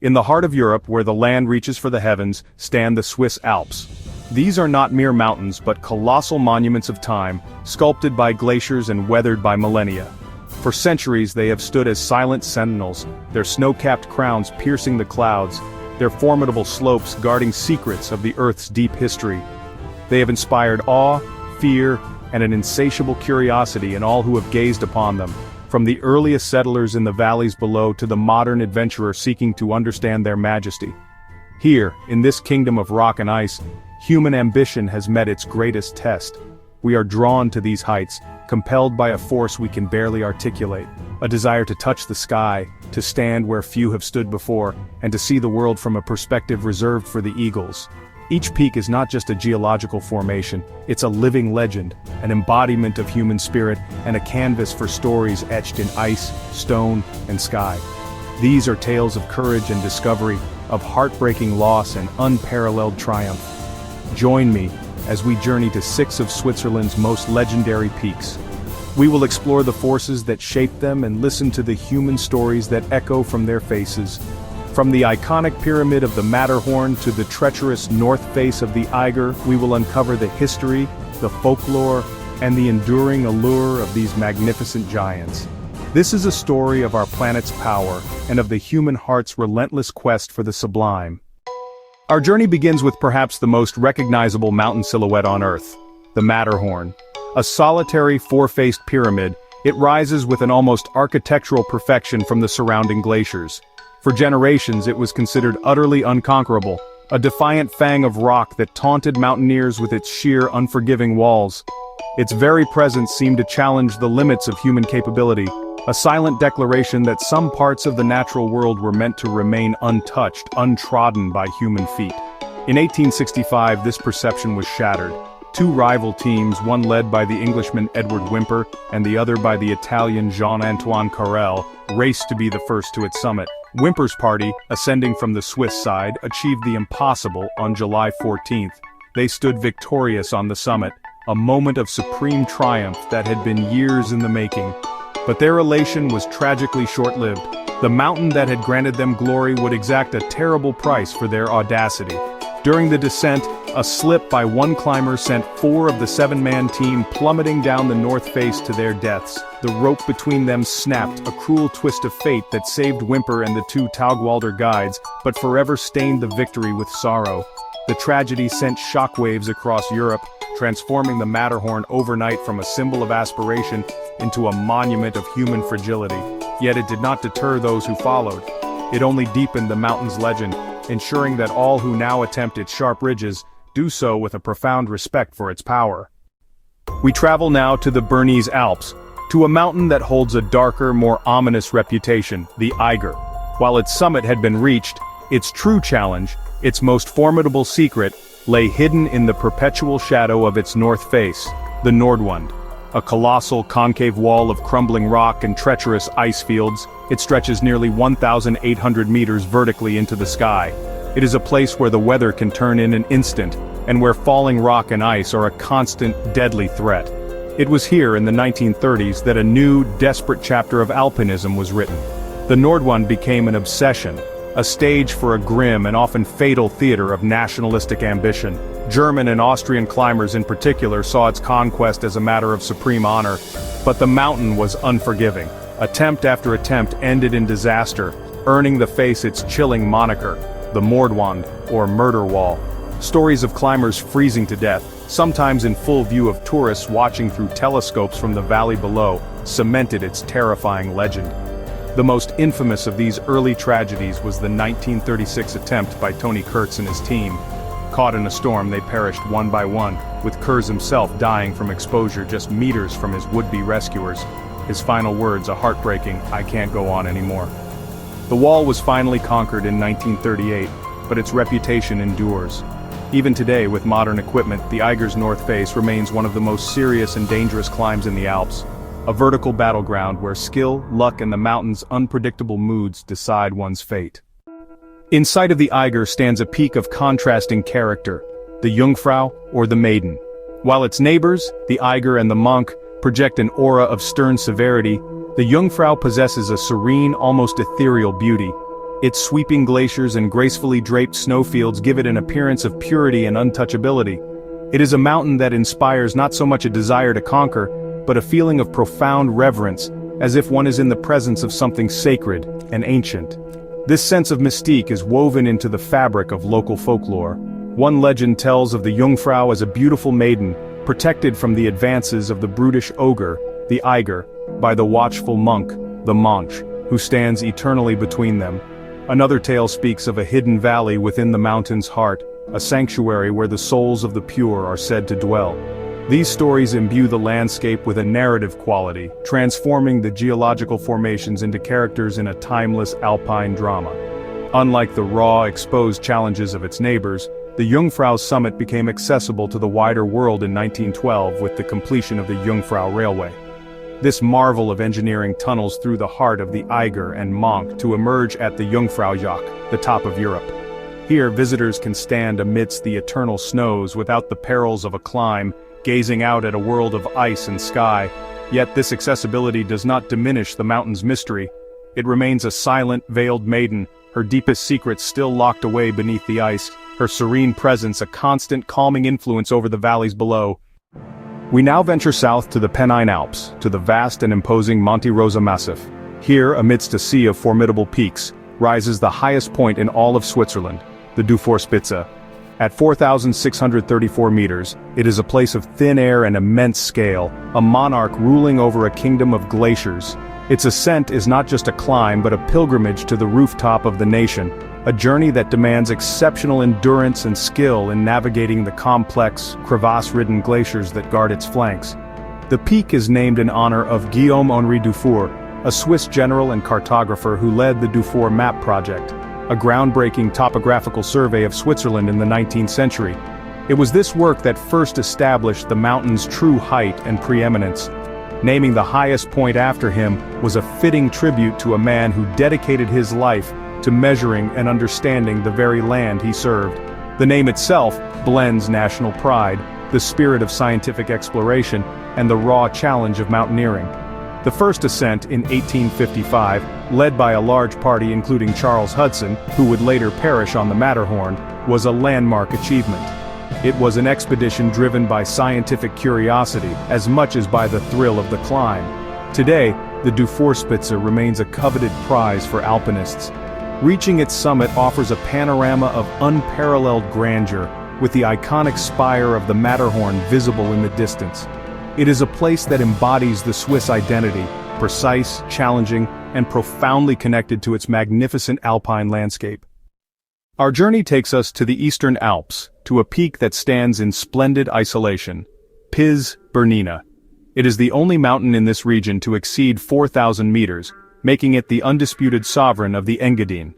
In the heart of Europe, where the land reaches for the heavens, stand the Swiss Alps. These are not mere mountains but colossal monuments of time, sculpted by glaciers and weathered by millennia. For centuries they have stood as silent sentinels, their snow-capped crowns piercing the clouds, their formidable slopes guarding secrets of the Earth's deep history. They have inspired awe, fear, and an insatiable curiosity in all who have gazed upon them, from the earliest settlers in the valleys below to the modern adventurer seeking to understand their majesty. Here, in this kingdom of rock and ice, human ambition has met its greatest test. We are drawn to these heights, compelled by a force we can barely articulate, a desire to touch the sky, to stand where few have stood before, and to see the world from a perspective reserved for the eagles. Each peak is not just a geological formation, it's a living legend, an embodiment of human spirit, and a canvas for stories etched in ice, stone, and sky. These are tales of courage and discovery, of heartbreaking loss and unparalleled triumph. Join me as we journey to 6 of Switzerland's most legendary peaks. We will explore the forces that shape them and listen to the human stories that echo from their faces. From the iconic pyramid of the Matterhorn to the treacherous north face of the Eiger, we will uncover the history, the folklore, and the enduring allure of these magnificent giants. This is a story of our planet's power, and of the human heart's relentless quest for the sublime. Our journey begins with perhaps the most recognizable mountain silhouette on Earth, the Matterhorn. A solitary four-faced pyramid, it rises with an almost architectural perfection from the surrounding glaciers. For generations it was considered utterly unconquerable, a defiant fang of rock that taunted mountaineers with its sheer, unforgiving walls. Its very presence seemed to challenge the limits of human capability, a silent declaration that some parts of the natural world were meant to remain untouched, untrodden by human feet. In 1865 this perception was shattered. Two rival teams, one led by the Englishman Edward Whymper and the other by the Italian Jean-Antoine Carrel, raced to be the first to its summit. Whymper's party, ascending from the Swiss side, achieved the impossible on July 14th. They stood victorious on the summit, a moment of supreme triumph that had been years in the making. But their elation was tragically short-lived. The mountain that had granted them glory would exact a terrible price for their audacity. During the descent, a slip by one climber sent 4 of the 7-man team plummeting down the north face to their deaths. The rope between them snapped, a cruel twist of fate that saved Whymper and the 2 Taugwalder guides, but forever stained the victory with sorrow. The tragedy sent shockwaves across Europe, transforming the Matterhorn overnight from a symbol of aspiration into a monument of human fragility. Yet it did not deter those who followed. It only deepened the mountain's legend, ensuring that all who now attempt its sharp ridges do so with a profound respect for its power. We travel now to the Bernese Alps, to a mountain that holds a darker, more ominous reputation, the Eiger. While its summit had been reached, its true challenge, its most formidable secret, lay hidden in the perpetual shadow of its north face, the Mordwand. A colossal concave wall of crumbling rock and treacherous ice fields, it stretches nearly 1,800 meters vertically into the sky. It is a place where the weather can turn in an instant, and where falling rock and ice are a constant, deadly threat. It was here in the 1930s that a new, desperate chapter of alpinism was written. The Mordwand became an obsession, a stage for a grim and often fatal theater of nationalistic ambition. German and Austrian climbers in particular saw its conquest as a matter of supreme honor, but the mountain was unforgiving. Attempt after attempt ended in disaster, earning the face its chilling moniker, the Mordwand, or Murder Wall. Stories of climbers freezing to death, sometimes in full view of tourists watching through telescopes from the valley below, cemented its terrifying legend. The most infamous of these early tragedies was the 1936 attempt by Tony Kurtz and his team. Caught in a storm, they perished one by one, with Kurz himself dying from exposure just meters from his would-be rescuers. His final words a heartbreaking, "I can't go on anymore." The wall was finally conquered in 1938, but its reputation endures. Even today, with modern equipment, the Eiger's north face remains one of the most serious and dangerous climbs in the Alps. A vertical battleground where skill, luck, and the mountain's unpredictable moods decide one's fate. In sight of the Eiger stands a peak of contrasting character, the Jungfrau, or the Maiden. While its neighbors, the Eiger and the Monk, project an aura of stern severity, the Jungfrau possesses a serene, almost ethereal beauty. Its sweeping glaciers and gracefully draped snowfields give it an appearance of purity and untouchability. It is a mountain that inspires not so much a desire to conquer, but a feeling of profound reverence, as if one is in the presence of something sacred and ancient. This sense of mystique is woven into the fabric of local folklore. One legend tells of the Jungfrau as a beautiful maiden, protected from the advances of the brutish Ogre, the Eiger, by the watchful monk, the Monch, who stands eternally between them. Another tale speaks of a hidden valley within the mountain's heart, a sanctuary where the souls of the pure are said to dwell. These stories imbue the landscape with a narrative quality, transforming the geological formations into characters in a timeless alpine drama. Unlike the raw, exposed challenges of its neighbors, the Jungfrau summit became accessible to the wider world in 1912 with the completion of the Jungfrau Railway. This marvel of engineering tunnels through the heart of the Eiger and Monch to emerge at the Jungfraujoch, the top of Europe. Here visitors can stand amidst the eternal snows without the perils of a climb, gazing out at a world of ice and sky. Yet this accessibility does not diminish the mountain's mystery. It remains a silent, veiled maiden, her deepest secrets still locked away beneath the ice, her serene presence a constant calming influence over the valleys below. We now venture south to the Pennine Alps, to the vast and imposing Monte Rosa Massif. Here, amidst a sea of formidable peaks, rises the highest point in all of Switzerland, the Dufourspitze. At 4,634 meters, it is a place of thin air and immense scale, a monarch ruling over a kingdom of glaciers. Its ascent is not just a climb but a pilgrimage to the rooftop of the nation, a journey that demands exceptional endurance and skill in navigating the complex, crevasse-ridden glaciers that guard its flanks. The peak is named in honor of Guillaume-Henri Dufour, a Swiss general and cartographer who led the Dufour Map project, a groundbreaking topographical survey of Switzerland in the 19th century. It was this work that first established the mountain's true height and preeminence. Naming the highest point after him was a fitting tribute to a man who dedicated his life to measuring and understanding the very land he served. The name itself blends national pride, the spirit of scientific exploration, and the raw challenge of mountaineering. The first ascent in 1855, led by a large party including Charles Hudson, who would later perish on the Matterhorn, was a landmark achievement. It was an expedition driven by scientific curiosity as much as by the thrill of the climb. Today, the Dufourspitze remains a coveted prize for alpinists. Reaching its summit offers a panorama of unparalleled grandeur, with the iconic spire of the Matterhorn visible in the distance. It is a place that embodies the Swiss identity, precise, challenging, and profoundly connected to its magnificent alpine landscape. Our journey takes us to the Eastern Alps, to a peak that stands in splendid isolation, Piz Bernina. It is the only mountain in this region to exceed 4,000 meters, making it the undisputed sovereign of the Engadine.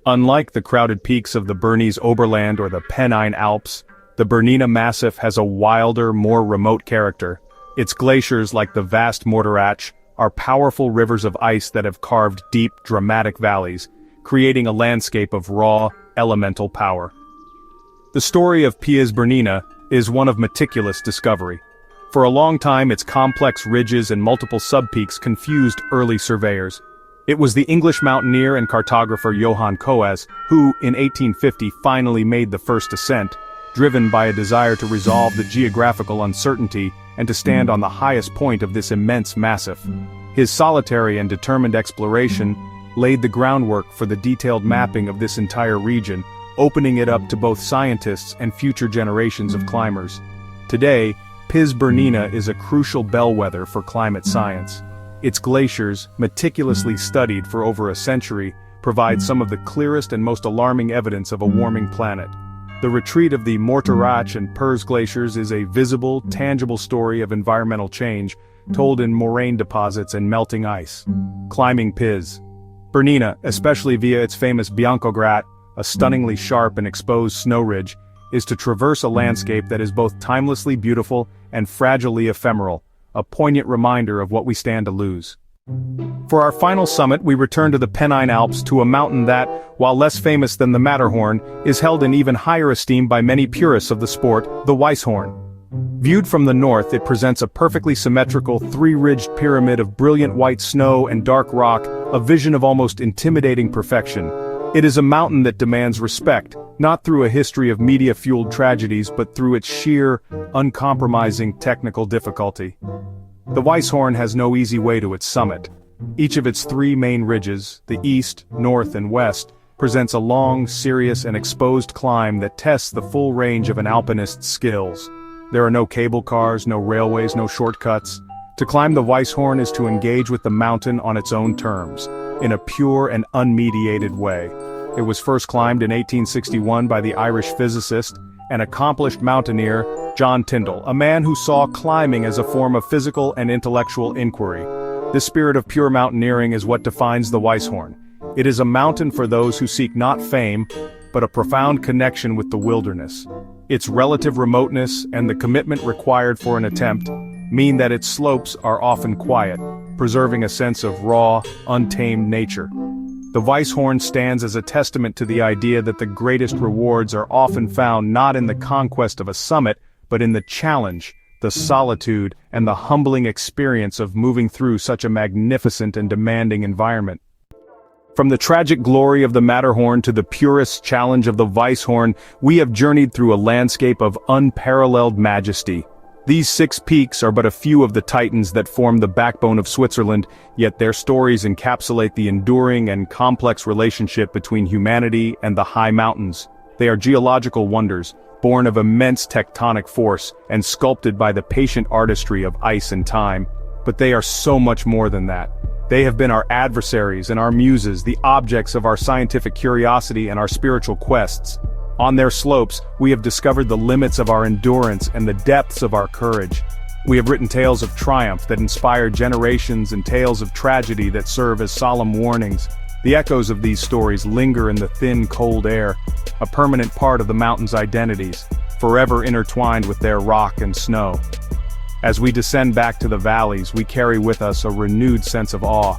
Unlike the crowded peaks of the Bernese Oberland or the Pennine Alps, the Bernina Massif has a wilder, more remote character. Its glaciers, like the vast Morteratsch, are powerful rivers of ice that have carved deep, dramatic valleys, creating a landscape of raw, elemental power. The story of Piz Bernina is one of meticulous discovery. For a long time, its complex ridges and multiple subpeaks confused early surveyors. It was the English mountaineer and cartographer Johann Coes who, in 1850, finally made the first ascent, driven by a desire to resolve the geographical uncertainty and to stand on the highest point of this immense massif. His solitary and determined exploration laid the groundwork for the detailed mapping of this entire region, opening it up to both scientists and future generations of climbers. Today, Piz Bernina is a crucial bellwether for climate science. Its glaciers, meticulously studied for over a century, provide some of the clearest and most alarming evidence of a warming planet. The retreat of the Morteratsch and Piz glaciers is a visible, tangible story of environmental change, told in moraine deposits and melting ice. Climbing Piz Bernina, especially via its famous Biancograt, a stunningly sharp and exposed snow ridge, is to traverse a landscape that is both timelessly beautiful and fragilely ephemeral, a poignant reminder of what we stand to lose. For our final summit, we return to the Pennine Alps, to a mountain that, while less famous than the Matterhorn, is held in even higher esteem by many purists of the sport, the Weisshorn. Viewed from the north, it presents a perfectly symmetrical, three-ridged pyramid of brilliant white snow and dark rock, a vision of almost intimidating perfection. It is a mountain that demands respect, not through a history of media-fueled tragedies but through its sheer, uncompromising technical difficulty. The Weisshorn has no easy way to its summit. Each of its three main ridges, the east, north and west, presents a long, serious and exposed climb that tests the full range of an alpinist's skills. There are no cable cars, no railways, no shortcuts. To climb the Weisshorn is to engage with the mountain on its own terms, in a pure and unmediated way. It was first climbed in 1861 by the Irish physicist and accomplished mountaineer John Tyndall, a man who saw climbing as a form of physical and intellectual inquiry. This spirit of pure mountaineering is what defines the Weisshorn. It is a mountain for those who seek not fame, but a profound connection with the wilderness. Its relative remoteness and the commitment required for an attempt mean that its slopes are often quiet, preserving a sense of raw, untamed nature. The Weisshorn stands as a testament to the idea that the greatest rewards are often found not in the conquest of a summit, but in the challenge, the solitude, and the humbling experience of moving through such a magnificent and demanding environment. From the tragic glory of the Matterhorn to the purest challenge of the Weisshorn, we have journeyed through a landscape of unparalleled majesty. These 6 peaks are but a few of the titans that form the backbone of Switzerland, yet their stories encapsulate the enduring and complex relationship between humanity and the high mountains. They are geological wonders, born of immense tectonic force and sculpted by the patient artistry of ice and time. But they are so much more than that. They have been our adversaries and our muses, the objects of our scientific curiosity and our spiritual quests. On their slopes, we have discovered the limits of our endurance and the depths of our courage. We have written tales of triumph that inspire generations and tales of tragedy that serve as solemn warnings. The echoes of these stories linger in the thin, cold air, a permanent part of the mountain's identities, forever intertwined with their rock and snow. As we descend back to the valleys, we carry with us a renewed sense of awe.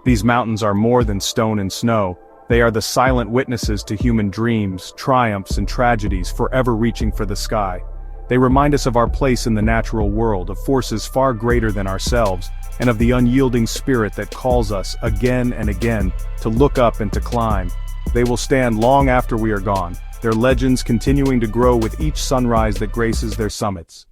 These mountains are more than stone and snow. They are the silent witnesses to human dreams, triumphs, and tragedies forever reaching for the sky. They remind us of our place in the natural world, of forces far greater than ourselves, and of the unyielding spirit that calls us, again and again, to look up and to climb. They will stand long after we are gone, their legends continuing to grow with each sunrise that graces their summits.